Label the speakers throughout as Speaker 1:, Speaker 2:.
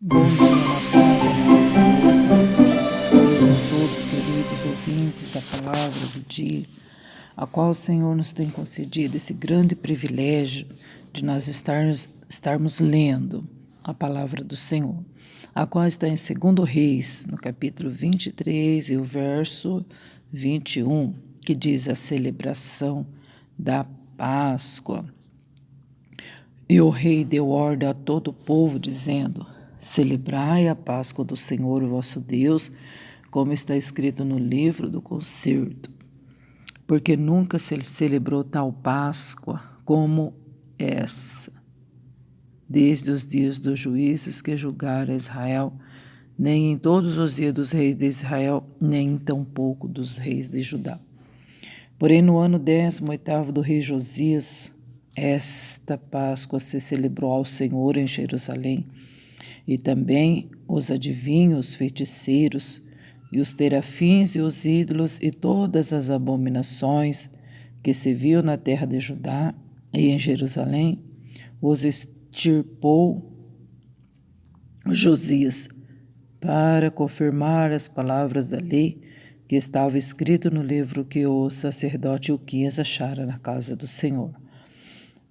Speaker 1: Bom dia, na paz do nosso Senhor Jesus Cristo, a todos queridos ouvintes da palavra do dia, a qual o Senhor nos tem concedido esse grande privilégio de nós estarmos lendo a palavra do Senhor, a qual está em 2 Reis, no capítulo 23 e o verso 21, que diz a celebração da Páscoa. E o rei deu ordem a todo o povo, dizendo: celebrai a Páscoa do Senhor vosso Deus, como está escrito no livro do concerto. Porque nunca se celebrou tal Páscoa como essa, desde os dias dos juízes que julgaram Israel, nem em todos os dias dos reis de Israel, nem tampouco dos reis de Judá. Porém, no ano 18º do rei Josias, esta Páscoa se celebrou ao Senhor em Jerusalém, e também os adivinhos, feiticeiros, e os terafins e os ídolos e todas as abominações que se viu na terra de Judá e em Jerusalém, os extirpou Josias, para confirmar as palavras da lei que estava escrito no livro que o sacerdote Ilquias achara na casa do Senhor.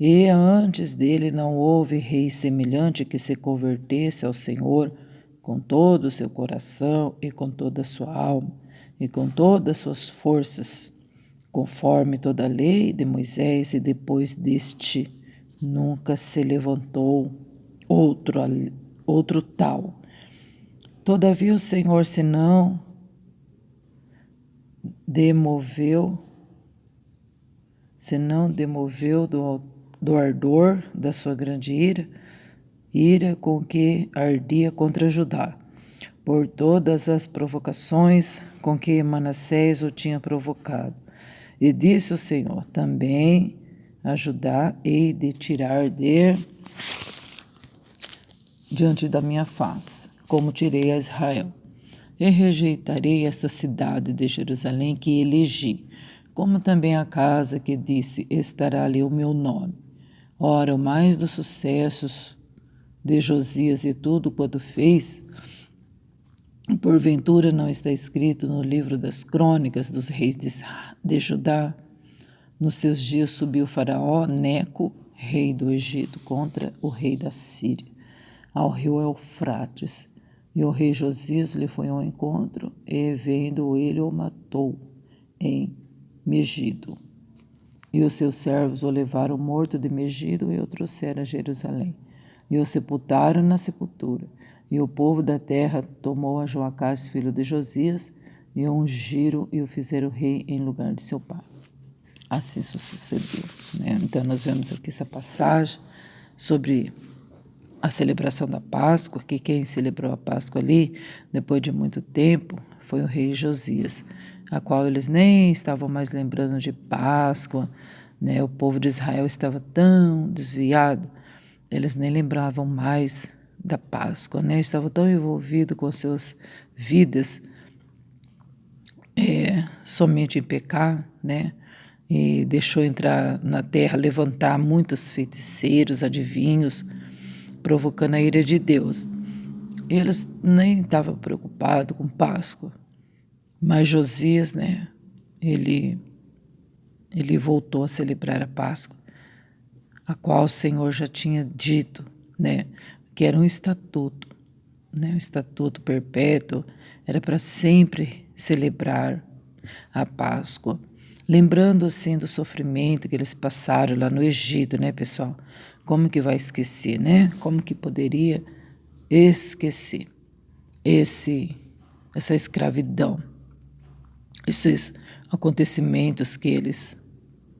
Speaker 1: E antes dele não houve rei semelhante que se convertesse ao Senhor com todo o seu coração e com toda a sua alma e com todas as suas forças, conforme toda a lei de Moisés, e depois deste nunca se levantou outro tal. Todavia o Senhor se não demoveu do ardor da sua grande ira com que ardia contra Judá, por todas as provocações com que Manassés o tinha provocado. E disse o Senhor: também a Judá hei de tirar diante da minha face, como tirei a Israel. E rejeitarei esta cidade de Jerusalém que elegi, como também a casa que disse: estará ali o meu nome. Ora, o mais dos sucessos de Josias e tudo quanto fez, porventura não está escrito no livro das crônicas dos reis de Judá? Nos seus dias subiu Faraó Neco, rei do Egito, contra o rei da Síria, ao rio Eufrates. E o rei Josias lhe foi ao encontro, e vendo ele o matou em Megido. E os seus servos o levaram morto de Megido e o trouxeram a Jerusalém. E o sepultaram na sepultura. E o povo da terra tomou a Joacás, filho de Josias, e o ungiram e o fizeram rei em lugar de seu pai. Assim sucedeu, né? Então nós vemos aqui essa passagem sobre a celebração da Páscoa, que quem celebrou a Páscoa ali, depois de muito tempo, foi o rei Josias, a qual eles nem estavam mais lembrando de Páscoa, né? O povo de Israel estava tão desviado, eles nem lembravam mais da Páscoa, né? Estavam tão envolvidos com suas vidas, somente em pecar, né? E deixou entrar na terra, levantar muitos feiticeiros, adivinhos, provocando a ira de Deus. Eles nem estavam preocupados com Páscoa, mas Josias, né, ele voltou a celebrar a Páscoa, a qual o Senhor já tinha dito, né, que era um estatuto, né, um estatuto perpétuo, era para sempre celebrar a Páscoa, lembrando assim do sofrimento que eles passaram lá no Egito, né, pessoal? Como que vai esquecer, né? Como que poderia esquecer essa escravidão, esses acontecimentos que eles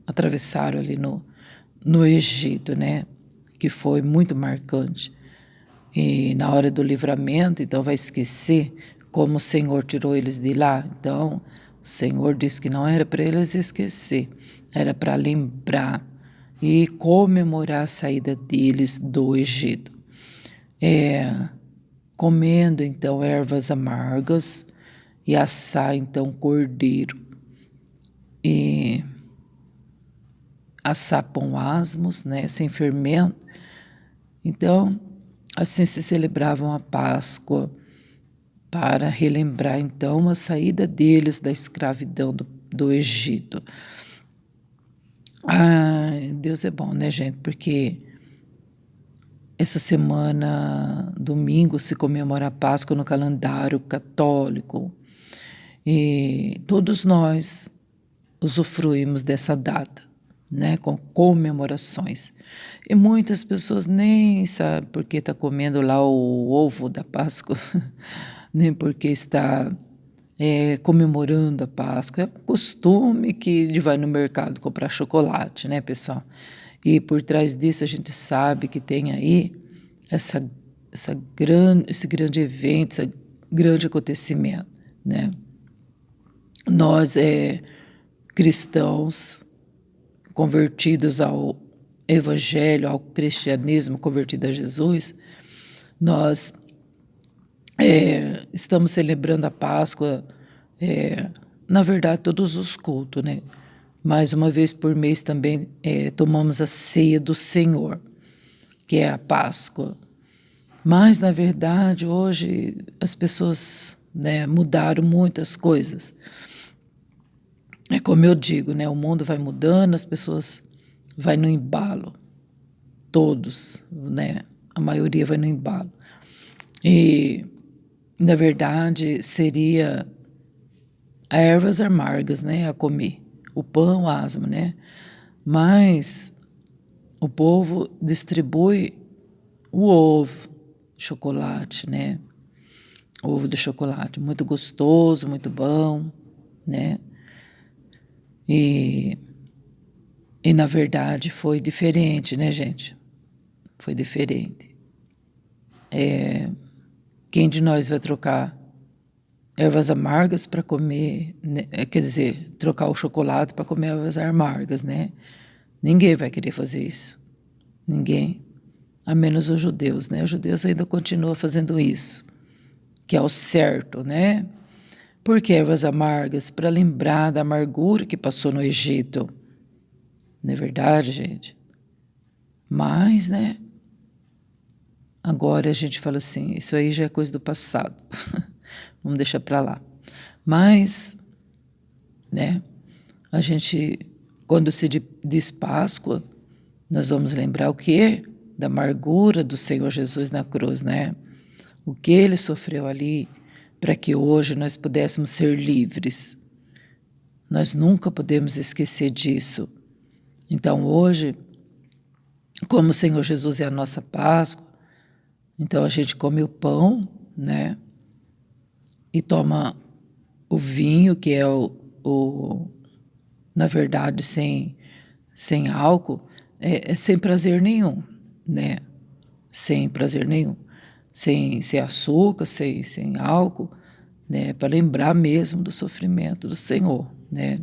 Speaker 1: atravessaram ali no Egito, né? Que foi muito marcante. E na hora do livramento, então vai esquecer como o Senhor tirou eles de lá. Então, o Senhor disse que não era para eles esquecer, era para lembrar e comemorar a saída deles do Egito. Comendo então ervas amargas e assar então cordeiro e assar pão asmos, né, sem fermento. Então Assim se celebravam a Páscoa, para relembrar então a saída deles da escravidão do Egito. Deus é bom, né, gente? Porque essa semana, domingo, se comemora a Páscoa no calendário católico. E todos nós usufruímos dessa data, né, com comemorações. E muitas pessoas nem sabem porque está comendo lá o ovo da Páscoa, nem porque está comemorando a Páscoa. É um costume que vai no mercado comprar chocolate, né, pessoal? E por trás disso a gente sabe que tem aí esse grande evento, esse grande acontecimento, né? Nós, cristãos, convertidos ao Evangelho, ao cristianismo, convertidos a Jesus, nós estamos celebrando a Páscoa, na verdade, todos os cultos, né? Mais uma vez por mês também tomamos a ceia do Senhor, que é a Páscoa. Mas, na verdade, hoje as pessoas, né, mudaram muitas coisas. É como eu digo, né? O mundo vai mudando, as pessoas vai no embalo. Todos, né? A maioria vai no embalo. E, na verdade, seria ervas amargas, né? A comer. O pão, asma, né? Mas o povo distribui o ovo de chocolate, né? Ovo de chocolate, muito gostoso, muito bom, né? E na verdade foi diferente, né, gente? Foi diferente. Quem de nós vai trocar ervas amargas para comer, né? Quer dizer, trocar o chocolate para comer ervas amargas, né? Ninguém vai querer fazer isso. Ninguém. A menos os judeus, né? Os judeus ainda continuam fazendo isso, que é o certo, né? Por que ervas amargas? Para lembrar da amargura que passou no Egito. Não é verdade, gente? Mas, né? Agora a gente fala assim, isso aí já é coisa do passado. Vamos deixar para lá. Mas, né? A gente, quando se diz Páscoa, nós vamos lembrar o quê? Da amargura do Senhor Jesus na cruz, né? O que ele sofreu ali para que hoje nós pudéssemos ser livres. Nós nunca podemos esquecer disso. Então hoje, como o Senhor Jesus é a nossa Páscoa, então a gente come o pão, né? E toma o vinho, que é na verdade, sem álcool, sem prazer nenhum, né? Sem prazer nenhum. Sem açúcar, sem álcool, né? Para lembrar mesmo do sofrimento do Senhor, né?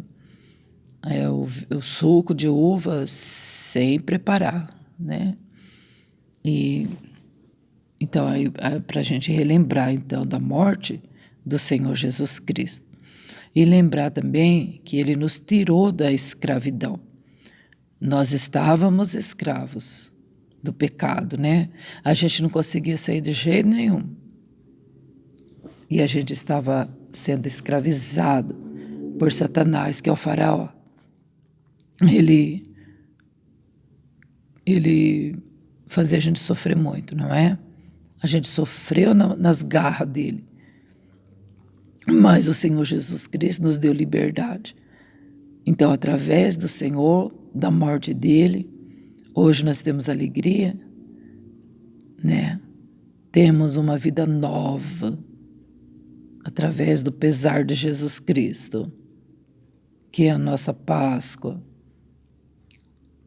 Speaker 1: O suco de uva sem preparar, né? E então, para a gente relembrar, então, da morte do Senhor Jesus Cristo. E lembrar também que Ele nos tirou da escravidão. Nós estávamos escravos do pecado, né? A gente não conseguia sair de jeito nenhum. E a gente estava sendo escravizado por Satanás, que é o faraó. Ele fazia a gente sofrer muito, não é? A gente sofreu nas garras dele. Mas o Senhor Jesus Cristo nos deu liberdade. Então, através do Senhor, da morte dele, hoje nós temos alegria, né? Temos uma vida nova, através do pesar de Jesus Cristo, que é a nossa Páscoa.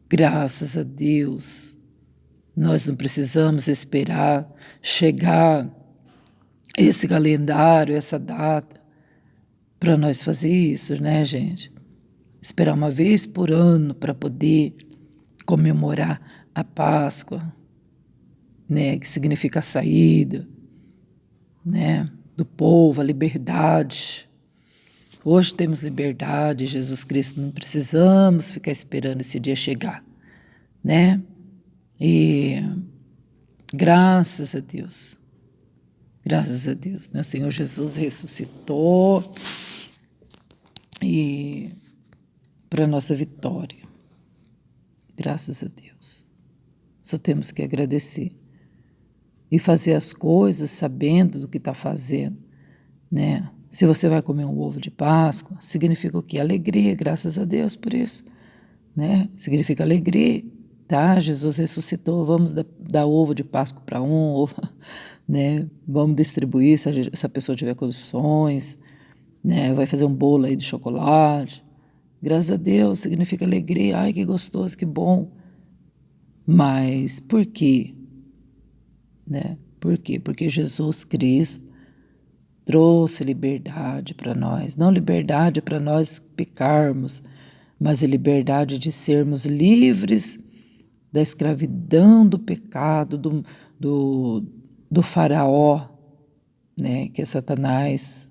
Speaker 1: Graças a Deus, nós não precisamos esperar chegar esse calendário, essa data, para nós fazer isso, né, gente? Esperar uma vez por ano para poder comemorar a Páscoa, né, que significa a saída, né, do povo, a liberdade. Hoje temos liberdade, Jesus Cristo, não precisamos ficar esperando esse dia chegar, né? E Graças a Deus. Graças a Deus, né? O Senhor Jesus ressuscitou e para nossa vitória. Graças a Deus. Só temos que agradecer e fazer as coisas sabendo do que está fazendo, né? Se você vai comer um ovo de Páscoa, significa o quê? Alegria, graças a Deus por isso, né? Significa alegria, tá? Jesus ressuscitou, vamos dar ovo de Páscoa para um, né? Vamos distribuir se a pessoa tiver condições, né? Vai fazer um bolo aí de chocolate. Graças a Deus, significa alegria. Ai, que gostoso, que bom. Mas por quê? Né? Por quê? Porque Jesus Cristo trouxe liberdade para nós. Não liberdade para nós pecarmos, mas a liberdade de sermos livres da escravidão do pecado, do faraó, né? Que é Satanás.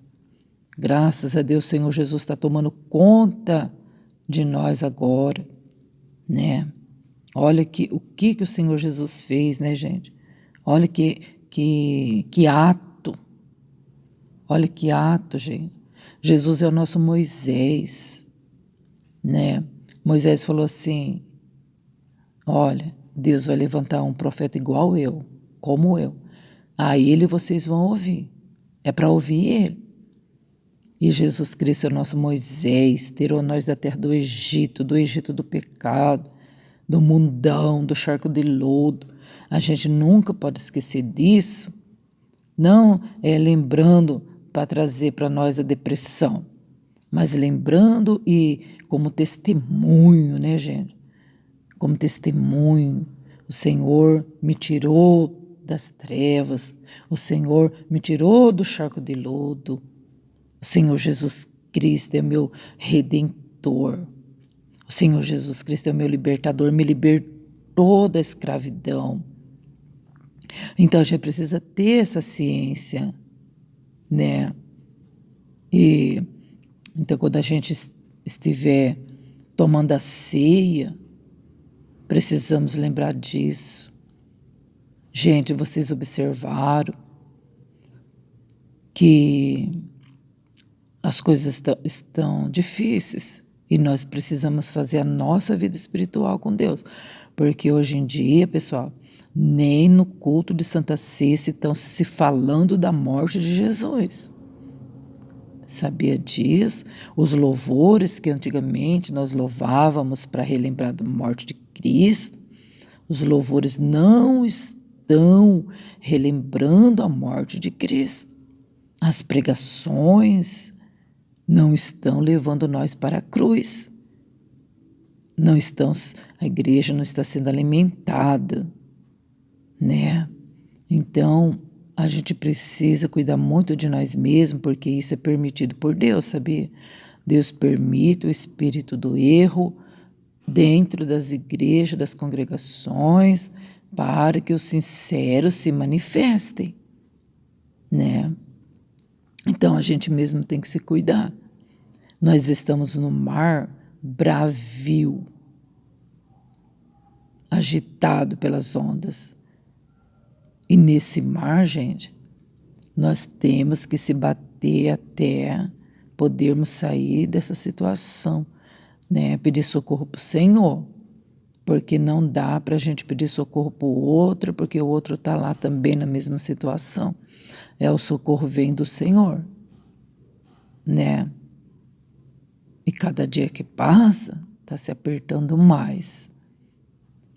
Speaker 1: Graças a Deus, o Senhor Jesus está tomando conta de nós agora, né? Olha o que o Senhor Jesus fez, né, gente? Olha que ato. Olha que ato, gente. Jesus é o nosso Moisés, né? Moisés falou assim: olha, Deus vai levantar um profeta igual eu, como eu. A ele vocês vão ouvir. É para ouvir ele. E Jesus Cristo é o nosso Moisés, tirou nós da terra do Egito do pecado, do mundão, do charco de lodo. A gente nunca pode esquecer disso, não é lembrando para trazer para nós a depressão, mas lembrando e como testemunho, né, gente? Como testemunho, o Senhor me tirou das trevas, o Senhor me tirou do charco de lodo, o Senhor Jesus Cristo é meu redentor. O Senhor Jesus Cristo é o meu libertador, me libertou da escravidão. Então a gente precisa ter essa ciência, né? E então quando a gente estiver tomando a ceia, precisamos lembrar disso. Gente, vocês observaram que as coisas estão difíceis e nós precisamos fazer a nossa vida espiritual com Deus. Porque hoje em dia, pessoal, nem no culto de Santa Ceia estão se falando da morte de Jesus. Sabia disso? Os louvores que antigamente nós louvávamos para relembrar da morte de Cristo, os louvores não estão relembrando a morte de Cristo. As pregações não estão levando nós para a cruz. A igreja não está sendo alimentada, né? Então, a gente precisa cuidar muito de nós mesmos, porque isso é permitido por Deus, sabia? Deus permite o espírito do erro dentro das igrejas, das congregações, para que os sinceros se manifestem, né? Então, a gente mesmo tem que se cuidar. Nós estamos no mar bravio, agitado pelas ondas. E nesse mar, gente, nós temos que se bater até podermos sair dessa situação, né? Pedir socorro para o Senhor, porque não dá para a gente pedir socorro para o outro, porque o outro está lá também na mesma situação. O socorro vem do Senhor, né? E cada dia que passa, está se apertando mais.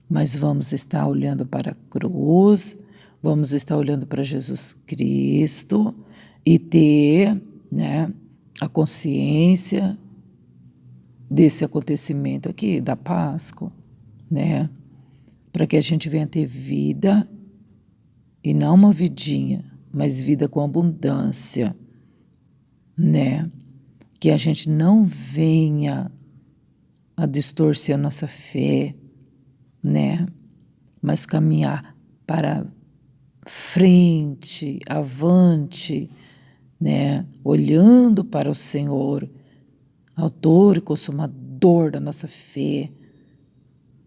Speaker 1: Mas vamos estar olhando para a cruz, vamos estar olhando para Jesus Cristo e ter, né, a consciência desse acontecimento aqui, da Páscoa, né? Para que a gente venha ter vida, e não uma vidinha, mas vida com abundância, né? Que a gente não venha a distorcer a nossa fé, né? Mas caminhar para frente, avante, né? Olhando para o Senhor, autor e consumador da nossa fé,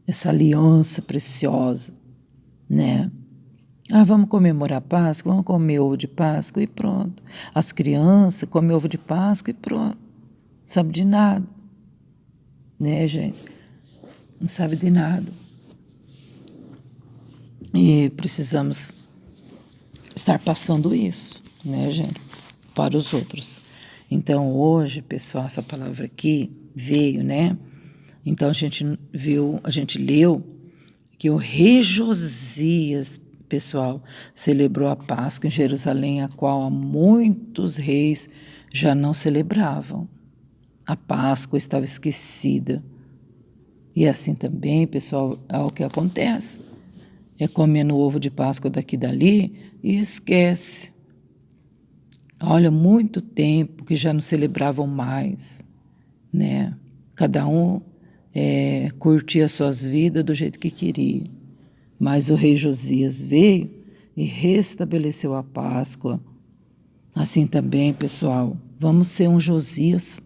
Speaker 1: essa aliança preciosa, né? Ah, vamos comemorar a Páscoa, vamos comer ovo de Páscoa e pronto. As crianças comem ovo de Páscoa e pronto. Não sabe de nada, né, gente? Não sabe de nada. E precisamos estar passando isso, né, gente, para os outros. Então, hoje, pessoal, essa palavra aqui veio, né? Então, a gente leu que o rei Josias, pessoal, celebrou a Páscoa em Jerusalém, a qual há muitos reis já não celebravam. A Páscoa estava esquecida. E assim também, pessoal, é o que acontece. É comendo ovo de Páscoa daqui e dali e esquece. Olha, muito tempo que já não celebravam mais, né? Cada um curtia suas vidas do jeito que queria. Mas o rei Josias veio e restabeleceu a Páscoa. Assim também, pessoal, vamos ser um Josias.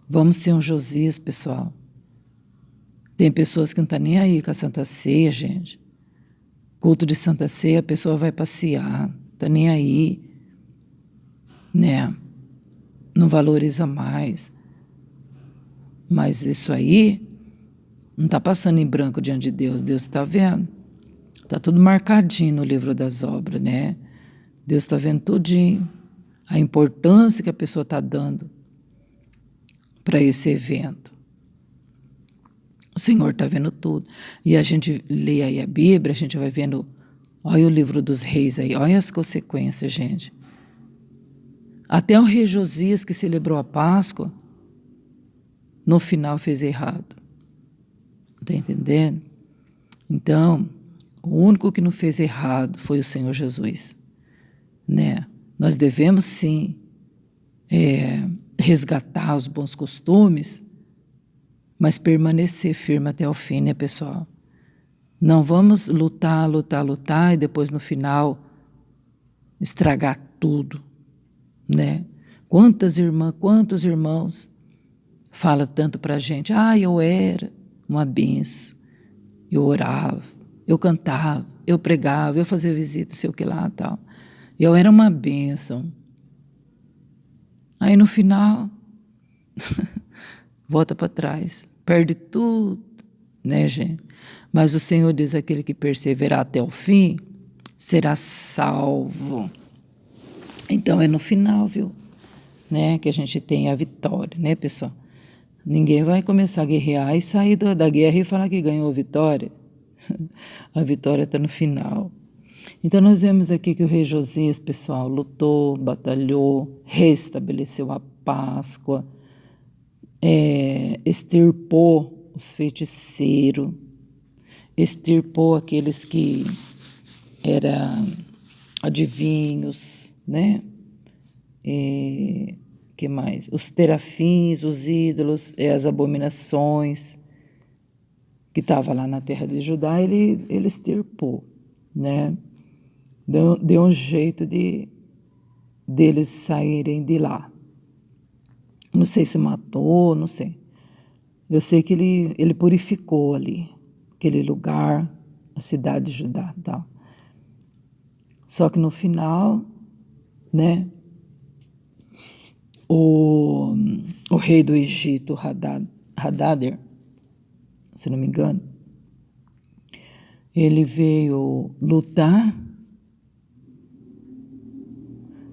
Speaker 1: Vamos ser um Josias, pessoal. Tem pessoas que não estão nem aí com a Santa Ceia, gente. Culto de Santa Ceia, a pessoa vai passear, tá nem aí, né? Não valoriza mais. Mas isso aí não está passando em branco diante de Deus. Deus está vendo. Está tudo marcadinho no livro das obras, né? Deus está vendo tudinho. A importância que a pessoa está dando para esse evento. O Senhor está vendo tudo. E a gente lê aí a Bíblia, a gente vai vendo, olha o livro dos reis aí, olha as consequências, gente. Até o rei Josias, que celebrou a Páscoa, no final fez errado. Está entendendo? Então, o único que não fez errado foi o Senhor Jesus, né? Nós devemos, sim, resgatar os bons costumes, mas permanecer firme até o fim, né, pessoal? Não vamos lutar e depois no final estragar tudo, né? Quantas irmãs, quantos irmãos falam tanto pra gente, eu era uma benção, eu orava, eu cantava, eu pregava, eu fazia visita, sei o que lá, tal. Eu era uma bênção. Aí no final, volta para trás, perde tudo, né, gente? Mas o Senhor diz, aquele que perseverar até o fim, será salvo. Então é no final, viu? Né, que a gente tem a vitória, né, pessoal? Ninguém vai começar a guerrear e sair da guerra e falar que ganhou a vitória. A vitória está no final. Então nós vemos aqui que o rei Josias, pessoal, lutou, batalhou, restabeleceu a Páscoa, extirpou os feiticeiros, extirpou aqueles que eram adivinhos, né? Que mais? Os terafins, os ídolos, as abominações que estavam lá na terra de Judá, ele extirpou, né? Deu um jeito deles saírem de lá. Não sei se matou, não sei. Eu sei que ele purificou ali, aquele lugar, a cidade de Judá, tal. Só que no final, né, o rei do Egito, Hadader, se não me engano, ele veio lutar.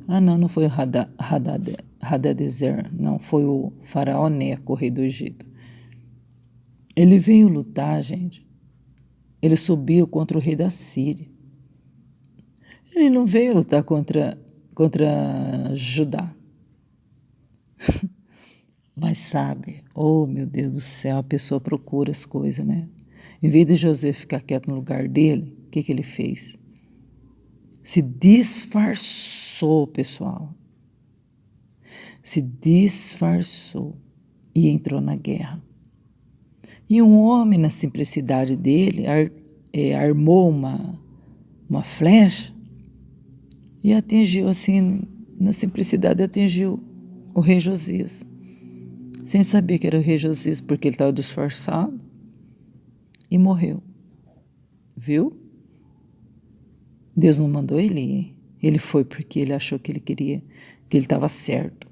Speaker 1: Não foi o Hadadezer, não, foi o faraó Neco, o rei do Egito. Ele veio lutar, gente. Ele subiu contra o rei da Síria. Ele não veio lutar contra Judá. Mas sabe, oh meu Deus do céu, a pessoa procura as coisas, né? Em vez de José ficar quieto no lugar dele, o que ele fez? Se disfarçou, pessoal. Se disfarçou e entrou na guerra. E um homem, na simplicidade dele, armou uma flecha e atingiu assim, na simplicidade, atingiu o rei Josias. Sem saber que era o rei Josias, porque ele estava disfarçado, e morreu. Viu? Deus não mandou ele ir. Ele foi porque ele achou que ele queria, que ele estava certo.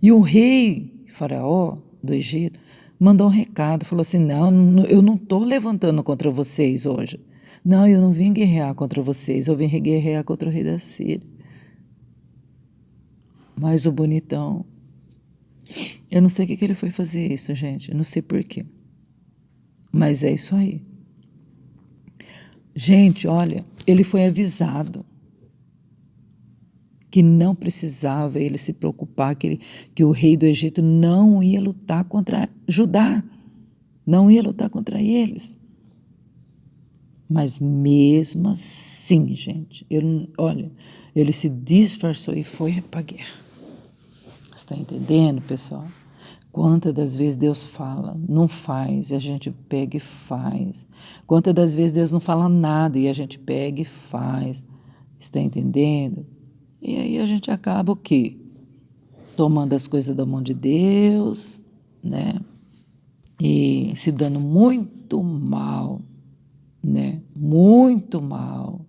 Speaker 1: E o rei Faraó do Egito mandou um recado, falou assim, não, eu não estou levantando contra vocês hoje. Não, eu não vim guerrear contra vocês, eu vim guerrear contra o rei da Síria. Mas o bonitão, eu não sei o que ele foi fazer isso, gente, eu não sei porquê. Mas é isso aí. Gente, olha, ele foi avisado que não precisava ele se preocupar, que o rei do Egito não ia lutar contra Judá, não ia lutar contra eles. Mas mesmo assim, gente, olha, ele se disfarçou e foi para a guerra. Você está entendendo, pessoal? Quantas das vezes Deus fala, não faz, e a gente pega e faz. Quantas das vezes Deus não fala nada e a gente pega e faz. Está entendendo? E aí a gente acaba o quê? Tomando as coisas da mão de Deus, né? E se dando muito mal, né? Muito mal.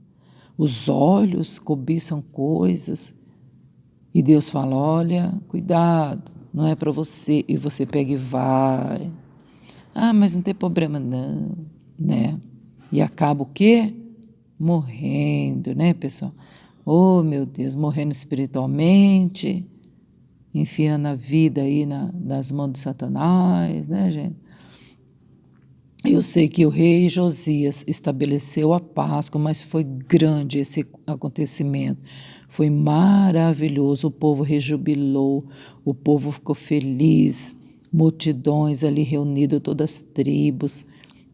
Speaker 1: Os olhos cobiçam coisas e Deus fala, olha, cuidado, não é para você. E você pega e vai. Ah, mas não tem problema não, né? E acaba o quê? Morrendo, né, pessoal? Oh, meu Deus, morrendo espiritualmente, enfiando a vida aí nas mãos de Satanás, né, gente? Eu sei que o rei Josias estabeleceu a Páscoa, mas foi grande esse acontecimento. Foi maravilhoso, o povo rejubilou, o povo ficou feliz, multidões ali reunidas, todas as tribos,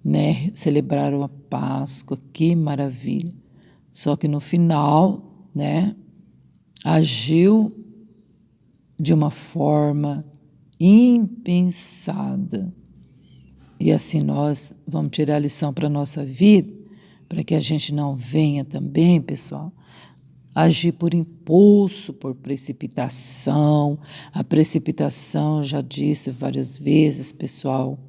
Speaker 1: né, celebraram a Páscoa, que maravilha. Só que no final, né, agiu de uma forma impensada. E assim nós vamos tirar a lição para a nossa vida, para que a gente não venha também, pessoal, agir por impulso, por precipitação. A precipitação, já disse várias vezes, pessoal,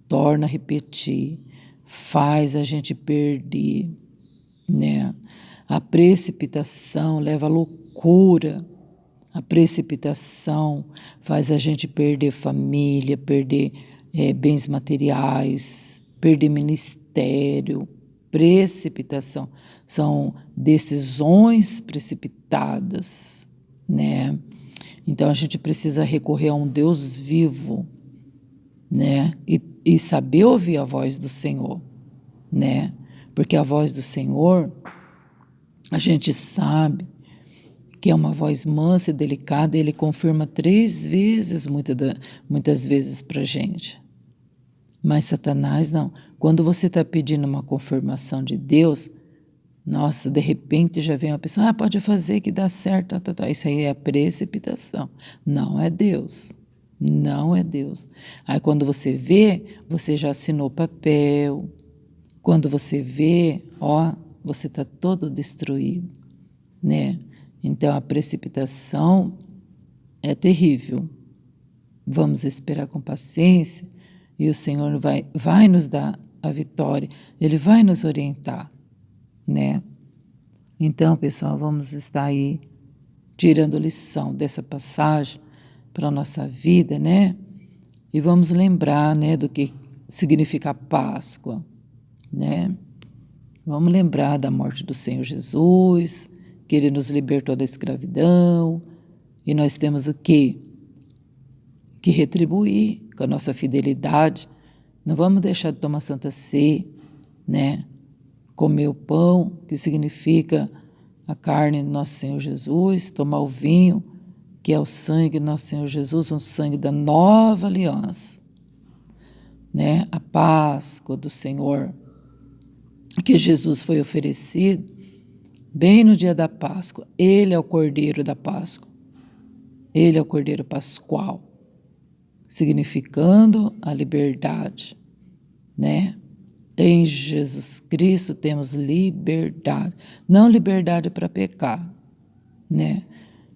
Speaker 1: torna a repetir, faz a gente perder, né? A precipitação leva à loucura. A precipitação faz a gente perder família, perder bens materiais, perder ministério. Precipitação são decisões precipitadas, né? Então a gente precisa recorrer a um Deus vivo, né? E saber ouvir a voz do Senhor, né? Porque a voz do Senhor, a gente sabe que é uma voz mansa e delicada, e ele confirma 3 vezes, muitas vezes para a gente. Mas Satanás não. Quando você está pedindo uma confirmação de Deus, nossa, de repente já vem uma pessoa, pode fazer que dá certo, Isso aí é a precipitação. Não é Deus. Não é Deus. Aí quando você vê, você já assinou papel. Quando você vê, você está todo destruído, né? Então, a precipitação é terrível. Vamos esperar com paciência e o Senhor vai nos dar a vitória. Ele vai nos orientar, né? Então, pessoal, vamos estar aí tirando lição dessa passagem para a nossa vida, né? E vamos lembrar, né, do que significa a Páscoa, né? Vamos lembrar da morte do Senhor Jesus, que Ele nos libertou da escravidão, e nós temos o quê? Que retribuir com a nossa fidelidade. Não vamos deixar de tomar Santa Ceia, né? Comer o pão, que significa a carne do nosso Senhor Jesus, tomar o vinho, que é o sangue do nosso Senhor Jesus, o sangue da nova aliança, né? A Páscoa do Senhor, que Jesus foi oferecido bem no dia da Páscoa. Ele é o Cordeiro da Páscoa. Ele é o Cordeiro Pascual, significando a liberdade, né? Em Jesus Cristo temos liberdade. Não liberdade para pecar, né?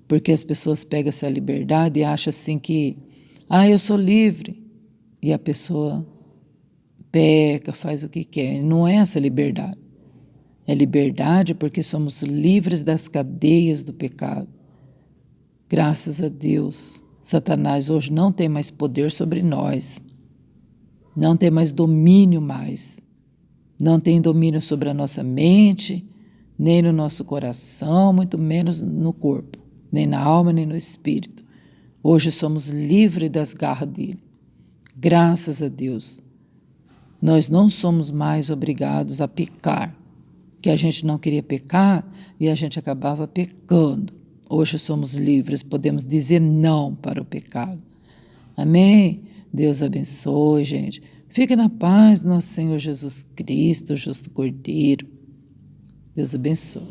Speaker 1: Porque as pessoas pegam essa liberdade e acham assim que, eu sou livre. E a pessoa peca, faz o que quer. Não é essa liberdade. É liberdade porque somos livres das cadeias do pecado. Graças a Deus, Satanás hoje não tem mais poder sobre nós. Não tem mais domínio mais. Não tem domínio sobre a nossa mente, nem no nosso coração, muito menos no corpo, nem na alma, nem no espírito. Hoje somos livres das garras dele. Graças a Deus. Nós não somos mais obrigados a pecar, que a gente não queria pecar e a gente acabava pecando. Hoje somos livres, podemos dizer não para o pecado. Amém? Deus abençoe, gente. Fique na paz do nosso Senhor Jesus Cristo, justo Cordeiro. Deus abençoe.